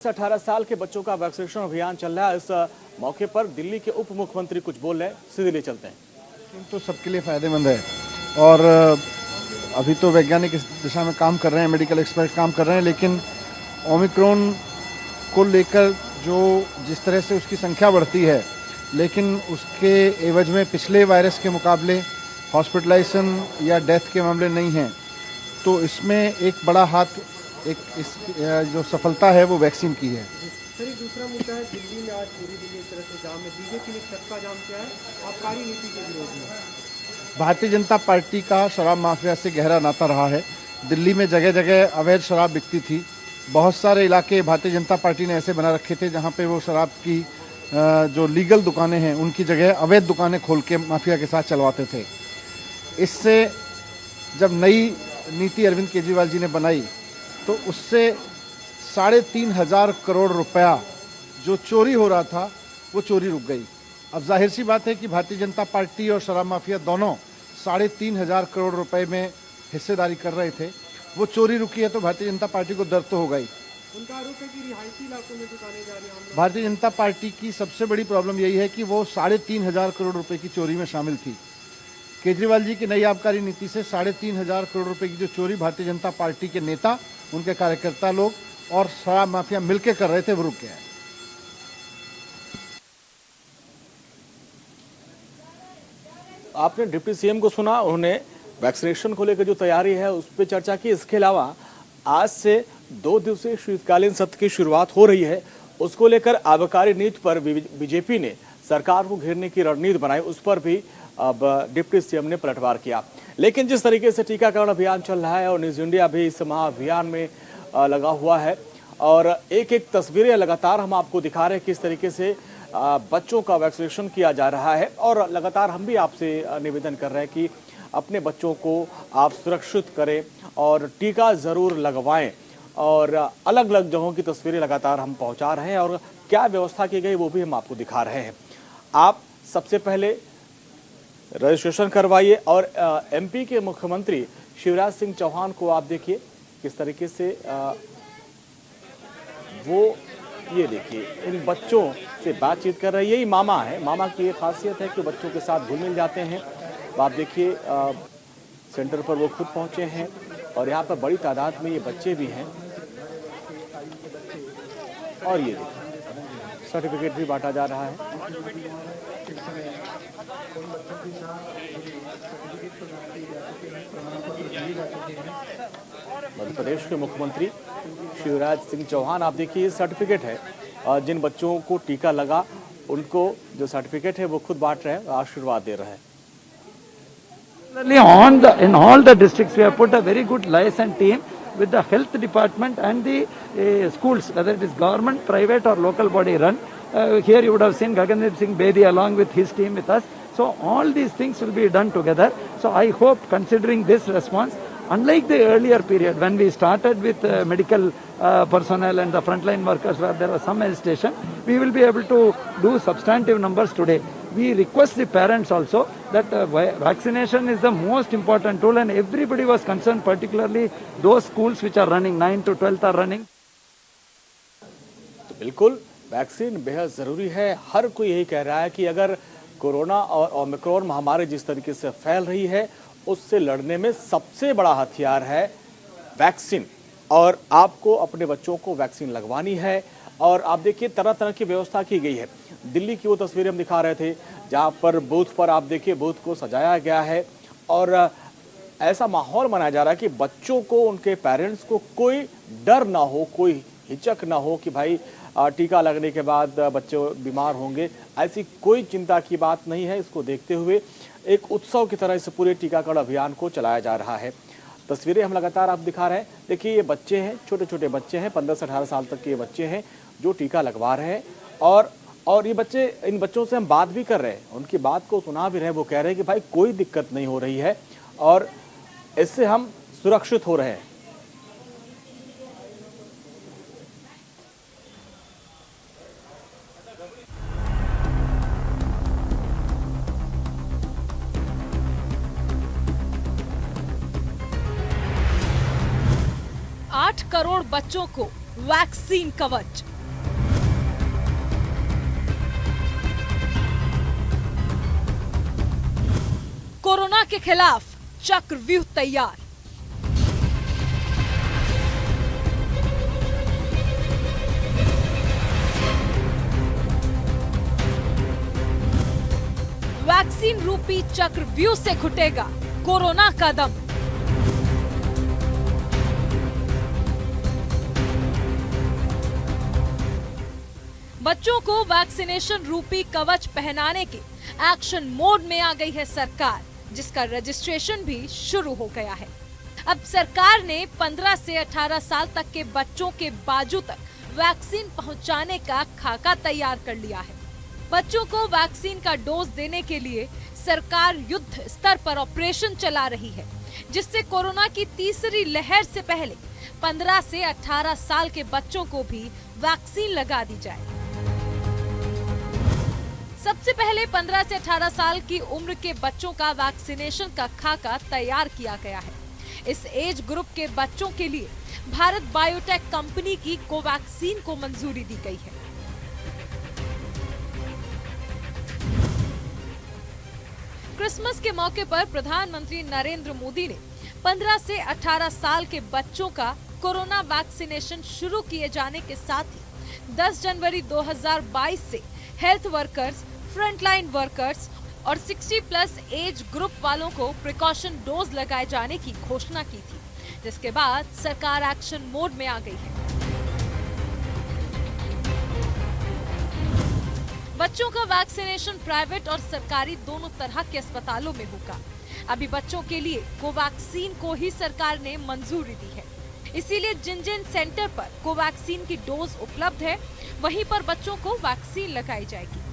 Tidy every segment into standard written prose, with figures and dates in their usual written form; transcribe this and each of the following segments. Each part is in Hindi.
18 साल के बच्चों का वैक्सीनेशन अभियान चल रहा है। इस मौके पर दिल्ली के उप मुख्यमंत्री कुछ बोल रहे हैं, सीधे ले चलते हैं। तो सबके लिए फायदेमंद है और अभी तो वैज्ञानिक इस दिशा में काम कर रहे हैं, मेडिकल एक्सपर्ट काम कर रहे हैं, लेकिन ओमिक्रॉन को लेकर जिस तरह से उसकी संख्या बढ़ती है, लेकिन उसके एवज में पिछले वायरस के मुकाबले हॉस्पिटलाइजेशन या डेथ के मामले नहीं हैं। तो इसमें एक बड़ा हाथ जो सफलता है वो वैक्सीन की है। सर, एक दूसरा मुद्दा है, दिल्ली में आज पूरी दिल्ली एक तरह से जाम है। बीजेपी ने चक्का जाम किया है आबकारी नीति के विरोध में। भारतीय जनता पार्टी का शराब माफिया से गहरा नाता रहा है। दिल्ली में जगह जगह अवैध शराब बिकती थी। बहुत सारे इलाके भारतीय जनता पार्टी ने ऐसे बना रखे थे जहां पे वो शराब की जो लीगल दुकानें हैं उनकी जगह अवैध दुकानें खोल के माफिया के साथ चलवाते थे। इससे जब नई नीति अरविंद केजरीवाल जी ने बनाई तो उससे 3,500 करोड़ रुपया जो चोरी हो रहा था वो चोरी रुक गई। अब जाहिर सी बात है कि भारतीय जनता पार्टी और शराब माफिया दोनों 3,500 करोड़ रुपए में हिस्सेदारी कर रहे थे। वो चोरी रुकी है तो भारतीय जनता पार्टी को दर्द तो होगा ही। उनका आरोप है कि रिहायशी इलाकों में दुकानें जा रही हैं। भारतीय जनता पार्टी की सबसे बड़ी प्रॉब्लम यही है कि वो 3,500 करोड़ रुपए की चोरी में शामिल थी। केजरीवाल जी की नई आबकारी नीति से 3,500 करोड़ रुपए की जो चोरी भारतीय जनता पार्टी के नेता, उनके कार्यकर्ता लोग और शराब माफिया मिलकर कर रहे थे, वो रुक गया है। आपने डिप्टी सीएम को सुना, उन्होंने वैक्सीनेशन को लेकर जो तैयारी है उस पर चर्चा की। इसके अलावा आज से 2 दिवसीय शीतकालीन सत्र की शुरुआत हो रही है। उसको लेकर आबकारी नीति पर बीजेपी ने सरकार को घेरने की रणनीति बनाई, उस पर भी अब डिप्टी सीएम ने पलटवार किया। लेकिन जिस तरीके से टीकाकरण अभियान चल रहा है और न्यूज इंडिया भी इस महाअभियान में लगा हुआ है और एक एक तस्वीरें लगातार हम आपको दिखा रहे हैं किस तरीके से बच्चों का वैक्सीनेशन किया जा रहा है। और लगातार हम भी आपसे निवेदन कर रहे हैं कि अपने बच्चों को आप सुरक्षित करें और टीका ज़रूर लगवाएं। और अलग अलग जगहों की तस्वीरें लगातार हम पहुंचा रहे हैं और क्या व्यवस्था की गई वो भी हम आपको दिखा रहे हैं। आप सबसे पहले रजिस्ट्रेशन करवाइए और एमपी के मुख्यमंत्री शिवराज सिंह चौहान को आप देखिए किस तरीके से वो ये देखिए इन बच्चों से बातचीत कर रहे हैं। यही मामा है, मामा की ये खासियत है कि बच्चों के साथ घुल मिल जाते हैं। तो आप देखिए सेंटर पर वो खुद पहुंचे हैं और यहाँ पर बड़ी तादाद में ये बच्चे भी हैं। और ये देखिए सर्टिफिकेट भी बांटा जा रहा है। मध्य प्रदेश के मुख्यमंत्री शिवराज सिंह चौहान, आप देखिए ये सर्टिफिकेट है। जिन बच्चों को टीका लगा उनको जो सर्टिफिकेट है वो खुद बांट रहे हैं, आशीर्वाद दे रहे हैं। In all the districts we have put a very good liaison team with the health department and the schools, whether it is government, private or local body run. Here you would have seen Gagandeep Singh Bedi along with his team with us. So all these things will be done together. So I hope, considering this response, unlike the earlier period when we started with medical personnel and the frontline workers where there was some hesitation, we will be able to do substantive numbers today. We request the parents also that vaccination is the most important tool, and everybody was concerned, particularly those schools which are running, 9 to 12th are running. तो बिल्कुल वैक्सीन बेहद ज़रूरी है। हर कोई यही कह रहा है कि अगर कोरोना और ओमिक्रॉन महामारी जिस तरीके से फैल रही है उससे लड़ने में सबसे बड़ा हथियार है वैक्सीन, और आपको अपने बच्चों को वैक्सीन लगवानी है। और आप देखिए तरह तरह की व्यवस्था की गई है। दिल्ली की वो तस्वीरें हम दिखा रहे थे जहाँ पर बूथ पर आप देखिए बूथ को सजाया गया है और ऐसा माहौल बनाया जा रहा है कि बच्चों को, उनके पेरेंट्स को कोई डर ना हो, कोई हिचक ना हो कि भाई टीका लगने के बाद बच्चे बीमार होंगे। ऐसी कोई चिंता की बात नहीं है। इसको देखते हुए एक उत्सव की तरह इस पूरे टीकाकरण अभियान को चलाया जा रहा है। तस्वीरें हम लगातार आप दिखा रहे हैं। देखिए ये बच्चे हैं, छोटे छोटे बच्चे हैं, 15 से 18 साल तक के ये बच्चे हैं जो टीका लगवा रहे हैं। और ये बच्चे, इन बच्चों से हम बात भी कर रहे हैं, उनकी बात को सुना भी रहे हैं। वो कह रहे हैं कि भाई कोई दिक्कत नहीं हो रही है और इससे हम सुरक्षित हो रहे हैं। आठ करोड़ बच्चों को वैक्सीन कवच। कोरोना के खिलाफ चक्रव्यूह तैयार। वैक्सीन रूपी चक्रव्यूह से घुटेगा कोरोना का दम। बच्चों को वैक्सीनेशन रूपी कवच पहनाने के एक्शन मोड में आ गई है सरकार, जिसका रजिस्ट्रेशन भी शुरू हो गया है। अब सरकार ने 15 से 18 साल तक के बच्चों के बाजू तक वैक्सीन पहुंचाने का खाका तैयार कर लिया है। बच्चों को वैक्सीन का डोज देने के लिए सरकार युद्ध स्तर पर ऑपरेशन चला रही है, जिससे कोरोना की तीसरी लहर से पहले 15 से 18 साल के बच्चों को भी वैक्सीन लगा दी जाए। सबसे पहले 15 से 18 साल की उम्र के बच्चों का वैक्सीनेशन का खाका तैयार किया गया है। इस एज ग्रुप के बच्चों के लिए भारत बायोटेक कंपनी की कोवैक्सीन को मंजूरी दी गई है। क्रिसमस के मौके पर प्रधानमंत्री नरेंद्र मोदी ने 15 से 18 साल के बच्चों का कोरोना वैक्सीनेशन शुरू किए जाने के साथ ही 10 जनवरी 2022 से हेल्थ वर्कर्स, फ्रंटलाइन वर्कर्स और 60+ एज ग्रुप वालों को प्रिकॉशन डोज लगाए जाने की घोषणा की थी, जिसके बाद सरकार एक्शन मोड में आ गई है। बच्चों का वैक्सीनेशन प्राइवेट और सरकारी दोनों तरह के अस्पतालों में होगा। अभी बच्चों के लिए कोवैक्सीन को ही सरकार ने मंजूरी दी है, इसीलिए जिन जिन सेंटर पर कोवैक्सीन की डोज उपलब्ध है, वहीं पर बच्चों को वैक्सीन लगाई जाएगी।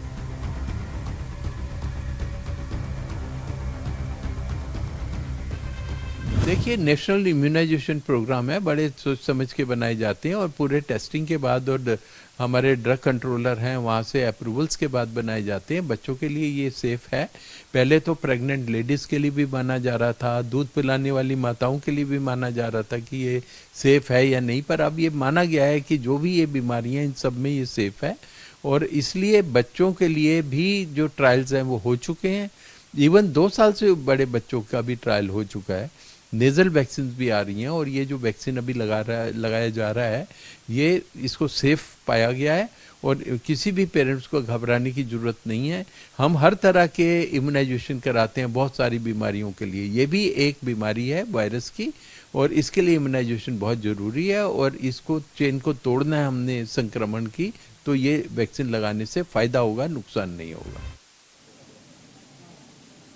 देखिए, नेशनल इम्यूनाइजेशन प्रोग्राम है, बड़े सोच समझ के बनाए जाते हैं और पूरे टेस्टिंग के बाद और हमारे ड्रग कंट्रोलर हैं वहाँ से अप्रूवल्स के बाद बनाए जाते हैं। बच्चों के लिए ये सेफ है। पहले तो प्रेग्नेंट लेडीज़ के लिए भी माना जा रहा था, दूध पिलाने वाली माताओं के लिए भी माना जा रहा था कि ये सेफ है या नहीं, पर अब ये माना गया है कि जो भी ये बीमारियाँ इन सब में ये सेफ है। और इसलिए बच्चों के लिए भी जो ट्रायल्स हैं वो हो चुके हैं। इवन 2 साल से बड़े बच्चों का भी ट्रायल हो चुका है। नेज़ल वैक्सीन भी आ रही हैं और ये जो वैक्सीन अभी लगाया जा रहा है, ये इसको सेफ पाया गया है और किसी भी पेरेंट्स को घबराने की ज़रूरत नहीं है। हम हर तरह के इम्यूनाइजेशन कराते हैं बहुत सारी बीमारियों के लिए। ये भी एक बीमारी है वायरस की और इसके लिए इम्यूनाइजेशन बहुत ज़रूरी है और इसको चेन को तोड़ना है हमने संक्रमण की, तो ये वैक्सीन लगाने से फ़ायदा होगा, नुकसान नहीं होगा।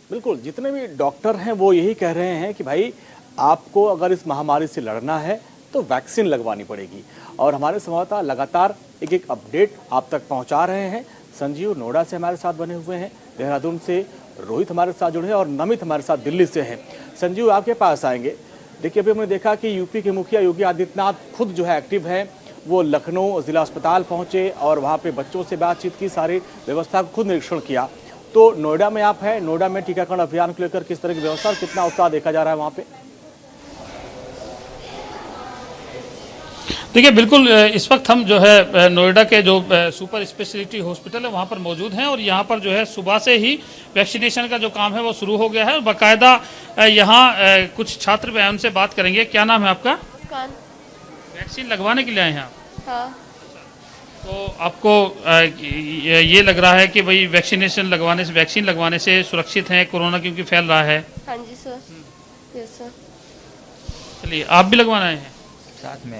बिल्कुल, जितने भी डॉक्टर हैं वो यही कह रहे हैं कि भाई आपको अगर इस महामारी से लड़ना है तो वैक्सीन लगवानी पड़ेगी। और हमारे संवाददाता लगातार एक एक अपडेट आप तक पहुंचा रहे हैं। संजीव नोएडा से हमारे साथ बने हुए हैं, देहरादून से रोहित हमारे साथ जुड़े हैं और नमित हमारे साथ दिल्ली से हैं। संजीव, आपके पास आएंगे। देखिए, अभी हमने देखा कि यूपी के मुखिया योगी आदित्यनाथ खुद जो है एक्टिव हैं, वो लखनऊ जिला अस्पताल पहुँचे और वहाँ पर बच्चों से बातचीत की, सारी व्यवस्था को खुद निरीक्षण किया। तो नोएडा में आप हैं, नोएडा में टीकाकरण अभियान को लेकर किस तरह की व्यवस्था और कितना उत्साह देखा जा रहा है वहाँ पे? देखिए, बिल्कुल इस वक्त हम जो है नोएडा के जो सुपर स्पेशलिटी हॉस्पिटल है वहाँ पर मौजूद हैं और यहाँ पर जो है सुबह से ही वैक्सीनेशन का जो काम है वो शुरू हो गया है। और बाकायदा यहाँ कुछ छात्र हैं, उनसे बात करेंगे। क्या नाम है आपका? वैक्सीन लगवाने के लिए आए हैं आप? हाँ। तो आपको ये लग रहा है कि भाई वैक्सीन लगवाने से सुरक्षित हैं कोरोना, क्योंकि फैल रहा है? हाँ जी सर। Yes sir. चलिए, आप भी लगवाना आए हैं? साथ में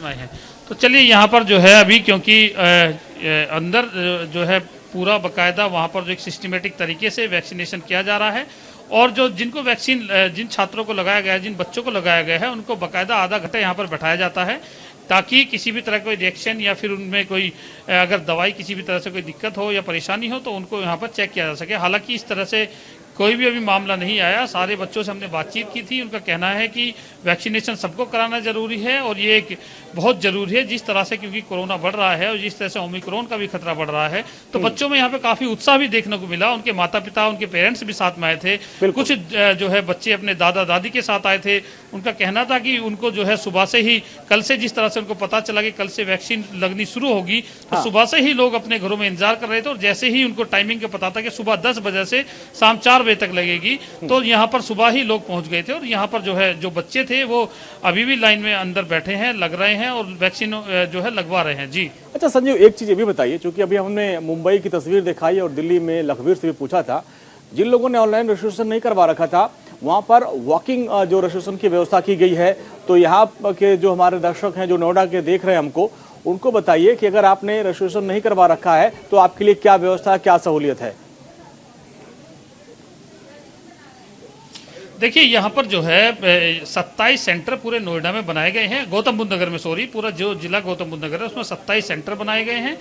आए हैं। तो चलिए, यहाँ पर जो है अभी क्योंकि अंदर जो है पूरा बाकायदा वहाँ पर जो एक सिस्टमेटिक तरीके से वैक्सीनेशन किया जा रहा है और जो जिनको वैक्सीन जिन छात्रों को लगाया गया है, जिन बच्चों को लगाया गया है, उनको बाकायदा आधा घंटा यहाँ पर बैठाया जाता है ताकि किसी भी तरह कोई रिएक्शन या फिर उनमें कोई अगर दवाई किसी भी तरह से कोई दिक्कत हो या परेशानी हो तो उनको यहाँ पर चेक किया जा सके। हालांकि इस तरह से कोई भी अभी मामला नहीं आया। सारे बच्चों से हमने बातचीत की थी, उनका कहना है कि वैक्सीनेशन सबको कराना जरूरी है और ये एक बहुत जरूरी है जिस तरह से, क्योंकि कोरोना बढ़ रहा है और जिस तरह से ओमिक्रॉन का भी खतरा बढ़ रहा है। तो बच्चों में यहाँ पे काफी उत्साह भी देखने को मिला। उनके माता पिता, उनके पेरेंट्स भी साथ में आए थे। कुछ जो है बच्चे अपने दादा दादी के साथ आए थे। उनका कहना था कि उनको जो है सुबह से ही, कल से जिस तरह से उनको पता चला कि कल से वैक्सीन लगनी शुरू होगी, तो सुबह से ही लोग अपने घरों में इंतजार कर रहे थे और जैसे ही उनको टाइमिंग का पता था कि सुबह 10 बजे से शाम 4 बजे तक लगेगी। तो यहाँ पर सुबह ही लोग पहुँच गए थे और यहाँ पर जो है जो बच्चे थे वो अभी भी लाइन में अंदर बैठे हैं, लग रहे हैं और वैक्सीन जो है लगवा रहे हैं। जी अच्छा संजीव, एक चीज ये भी बताइए, क्योंकि अभी हमने मुंबई की तस्वीर दिखाई और दिल्ली में लखवीर से भी पूछा था, जिन लोगों ने ऑनलाइन रजिस्ट्रेशन नहीं करवा रखा था वहां पर वॉकिंग जो रजिस्ट्रेशन की व्यवस्था की गई है। तो यहाँ के जो हमारे दर्शक हैं जो नोएडा के देख रहे हैं हमको, उनको बताइए कि अगर आपने रजिस्ट्रेशन नहीं करवा रखा है तो आपके लिए क्या व्यवस्था, क्या सहूलियत है? देखिए यहाँ पर जो है 27 सेंटर पूरे नोएडा में बनाए गए हैं, गौतम बुद्ध नगर में, सॉरी, पूरा जो जिला गौतम बुद्ध नगर है उसमें 27 सेंटर बनाए गए हैं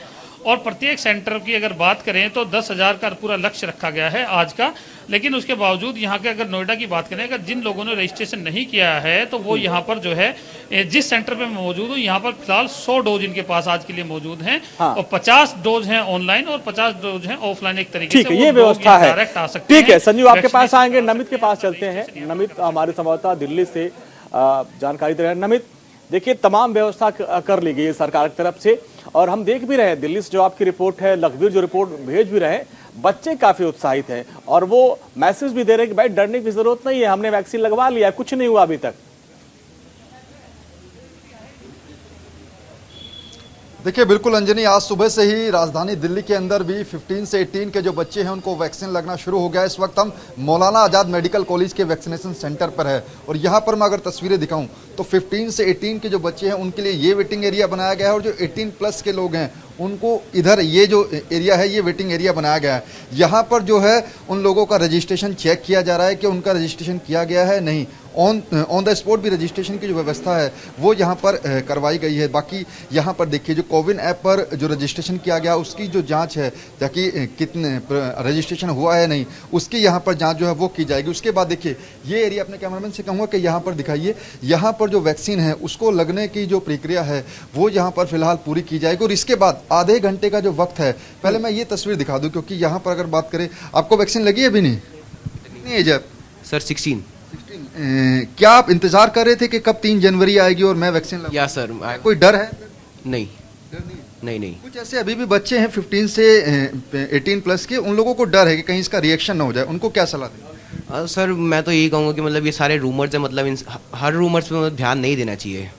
और प्रत्येक सेंटर की अगर बात करें तो 10,000 का पूरा लक्ष्य रखा गया है आज का। लेकिन उसके बावजूद यहाँ के अगर नोएडा की बात करें, अगर जिन लोगों ने रजिस्ट्रेशन नहीं किया है तो वो यहाँ पर जो है जिस सेंटर पे मैं मौजूद हूँ यहाँ पर फिलहाल 100 डोज इनके पास आज के लिए मौजूद हैं। हाँ। और 50 डोज हैं ऑनलाइन और 50 डोज हैं ऑफलाइन। एक तरीके से ये व्यवस्था है। डायरेक्ट आ सकते हैं। ठीक है संजीव, आपके पास आएंगे, नमित के पास चलते हैं। नमित हमारे संवाददाता दिल्ली से जानकारी दे रहे हैं। नमित, देखिए तमाम व्यवस्था कर ली गई है सरकार की तरफ से और हम देख भी रहे हैं दिल्ली से जो आपकी रिपोर्ट है, लखवीर जो रिपोर्ट भेज भी रहे हैं, बच्चे काफी उत्साहित हैं और वो मैसेज भी दे रहे हैं कि भाई डरने की जरूरत नहीं है, हमने वैक्सीन लगवा लिया, कुछ नहीं हुआ अभी तक। देखिए बिल्कुल अंजनी, आज सुबह से ही राजधानी दिल्ली के अंदर भी 15 से 18 के जो बच्चे हैं उनको वैक्सीन लगना शुरू हो गया है। इस वक्त हम मौलाना आज़ाद मेडिकल कॉलेज के वैक्सीनेशन सेंटर पर है और यहाँ पर मैं अगर तस्वीरें दिखाऊं तो 15 से 18 के जो बच्चे हैं उनके लिए ये वेटिंग एरिया बनाया गया है और जो 18 प्लस के लोग हैं उनको इधर ये जो एरिया है ये वेटिंग एरिया बनाया गया है। यहाँ पर जो है उन लोगों का रजिस्ट्रेशन चेक किया जा रहा है कि उनका रजिस्ट्रेशन किया गया है नहीं। ऑन द स्पॉट भी रजिस्ट्रेशन की जो व्यवस्था है वो यहाँ पर करवाई गई है। बाकी यहाँ पर देखिए जो कोविन ऐप पर जो रजिस्ट्रेशन किया गया उसकी जो जांच है ताकि कितने रजिस्ट्रेशन हुआ है नहीं उसकी यहाँ पर जांच जो है वो की जाएगी। उसके बाद देखिए ये एरिया अपने कैमरामैन से कहूँगा कि यहाँ पर दिखाइए, यहाँ पर जो वैक्सीन है उसको लगने की जो प्रक्रिया है वो यहाँ पर फिलहाल पूरी की जाएगी और इसके बाद आधे घंटे का जो वक्त है, पहले मैं ये तस्वीर दिखा दूँ क्योंकि यहाँ पर अगर बात करें, आपको वैक्सीन लगी है अभी नहीं? कितनी एज है सर? 16। क्या आप इंतजार कर रहे थे कि कब 3 जनवरी आएगी और मैं वैक्सीन लगूंगा? या सर कोई डर है? नहीं, डर नहीं। कुछ ऐसे अभी भी बच्चे हैं 15 से 18 प्लस के, उन लोगों को डर है कि कहीं इसका रिएक्शन ना हो जाए, उनको क्या सलाह दें? सर मैं तो यही कहूँगा कि मतलब ये सारे रूमर्स है, मतलब हर रूमर्स पे मतलब ध्यान नहीं देना चाहिए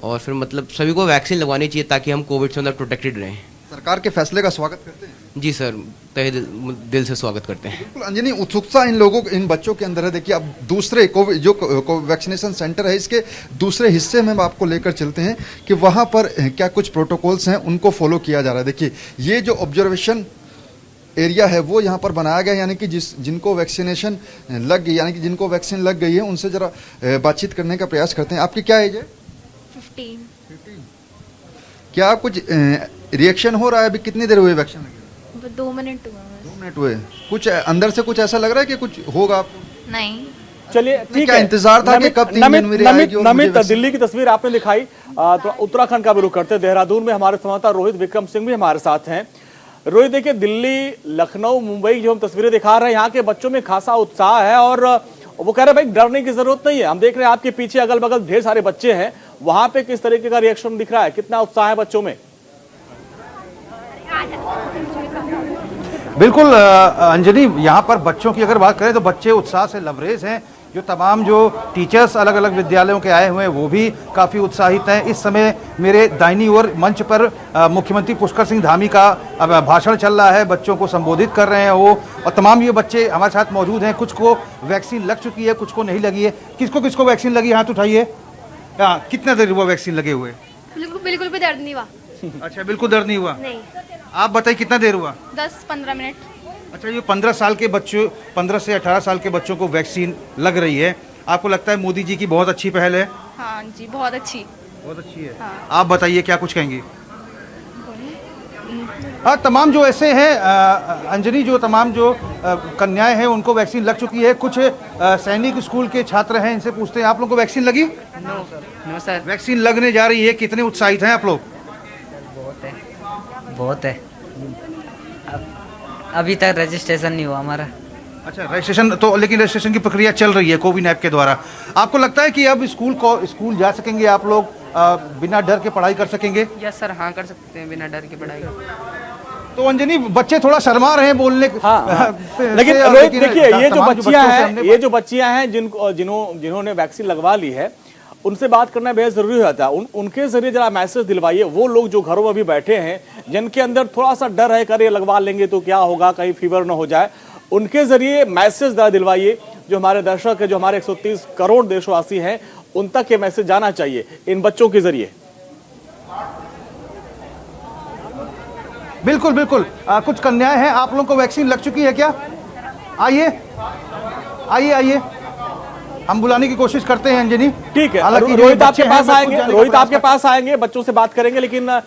और फिर मतलब सभी को वैक्सीन लगवानी चाहिए ताकि हम कोविड से मतलब प्रोटेक्टेड रहें। सरकार के फैसले का स्वागत करते हैं? जी सर, तहे दिल से स्वागत करते हैं। बिल्कुल अंजनी, उत्सुकता इन बच्चों के अंदर है। देखिए अब दूसरे कोविड जो वैक्सीनेशन सेंटर है इसके दूसरे हिस्से में हम आपको लेकर चलते हैं कि वहाँ पर क्या कुछ प्रोटोकॉल्स हैं उनको फॉलो किया जा रहा है। देखिए ये जो ऑब्जर्वेशन एरिया है वो यहाँ पर बनाया गया, यानी कि जिनको वैक्सीनेशन लग गई, यानी कि जिनको वैक्सीन लग गई है उनसे जरा बातचीत करने का प्रयास करते हैं। आपकी क्या एज है? 15। क्या कुछ रिएक्शन हो रहा है? अभी कितनी देर हुई वैक्सीन लगे? 2 मिनट हुआ। 2 मिनट हुए। कुछ अंदर से कुछ ऐसा लग रहा है कि कुछ होगा आपको? नहीं। चलिए ठीक है, इंतजार था कि कब 3 जनवरी आएगी। नमित, दिल्ली की तस्वीर आपने दिखाई, तो उत्तराखंड का भी रुख करते हैं। देहरादून में हमारे संवाददाता रोहित विक्रम सिंह भी हमारे साथ हैं। रोहित, देखिए दिल्ली, लखनऊ, मुंबई जो हम तस्वीरें दिखा रहे हैं, यहाँ के बच्चों में खासा उत्साह है और वो कह रहे हैं भाई डरने की जरूरत नहीं है। हम देख रहे हैं आपके पीछे अगल बगल ढेर सारे बच्चे हैं, वहां पे किस तरीके का रिएक्शन दिख रहा है, कितना उत्साह है बच्चों में? बिल्कुल अंजनी, यहाँ पर बच्चों की अगर बात करें तो बच्चे उत्साह से लबरेज हैं। जो तमाम जो टीचर्स अलग अलग विद्यालयों के आए हुए हैं वो भी काफ़ी उत्साहित हैं। इस समय मेरे दाहिनी ओर मंच पर मुख्यमंत्री पुष्कर सिंह धामी का भाषण चल रहा है, बच्चों को संबोधित कर रहे हैं वो, और तमाम ये बच्चे हमारे साथ मौजूद हैं। कुछ को वैक्सीन लग चुकी है, कुछ को नहीं लगी है। किसको किसको वैक्सीन लगी, हाथ उठाइए। कितना देर हुआ वैक्सीन लगे हुए? बिल्कुल भी दर्द नहीं हुआ। अच्छा, बिल्कुल दर्द नहीं हुआ? नहीं। आप बताइए कितना देर हुआ? 10-15 मिनट। अच्छा, ये 15 साल के बच्चों, 15 से 18 साल के बच्चों को वैक्सीन लग रही है। आपको लगता है मोदी जी की बहुत अच्छी पहल है? हाँ जी, बहुत अच्छी है। हाँ। आप बताइए क्या कुछ कहेंगी? हाँ, तमाम जो ऐसे हैं अंजनी, जो तमाम जो कन्याएं हैं उनको वैक्सीन लग चुकी है। कुछ सैनिक स्कूल के छात्र हैं, इनसे पूछते हैं आप लोगों को वैक्सीन लगी? No sir. वैक्सीन लगने जा रही है, कितने उत्साहित हैं आप लोग? बहुत है। अभी तक रजिस्ट्रेशन नहीं हुआ हमारा। अच्छा, रजिस्ट्रेशन तो, लेकिन रजिस्ट्रेशन की प्रक्रिया चल रही है कोविन ऐप के द्वारा। आपको लगता है कि अब स्कूल जा सकेंगे आप लोग, बिना डर के पढ़ाई कर सकेंगे? यस सर, हाँ कर सकते हैं बिना डर के पढ़ाई। तो अंजनी बच्चे थोड़ा शर्मा रहे हैं बोलने लेकिन रोहित देखिए, ये जो बच्चियां हैं जिन्होंने वैक्सीन लगवा ली है, उनसे बात करना बेहद जरूरी होता है। उनके जरिए जरा मैसेज दिलवाइए। वो लोग जो घरों में भी बैठे हैं, जिनके अंदर थोड़ा सा डर है, कर ये लगवा लेंगे तो क्या होगा, कहीं फीवर ना हो जाए, उनके जरिए मैसेज दिलवाइए। जो हमारे दर्शक है, जो हमारे 130 करोड़ देशवासी हैं, उन तक ये मैसेज जाना चाहिए इन बच्चों के जरिए। बिल्कुल बिल्कुल। कुछ कन्याएं हैं, आप लोगों को वैक्सीन लग चुकी है क्या? आइए आइए आइए, हम बुलाने की कोशिश करते हैं अंजनी। ठीक है, रोहित आपके पास आएंगे, बच्चों से बात करेंगे, लेकिन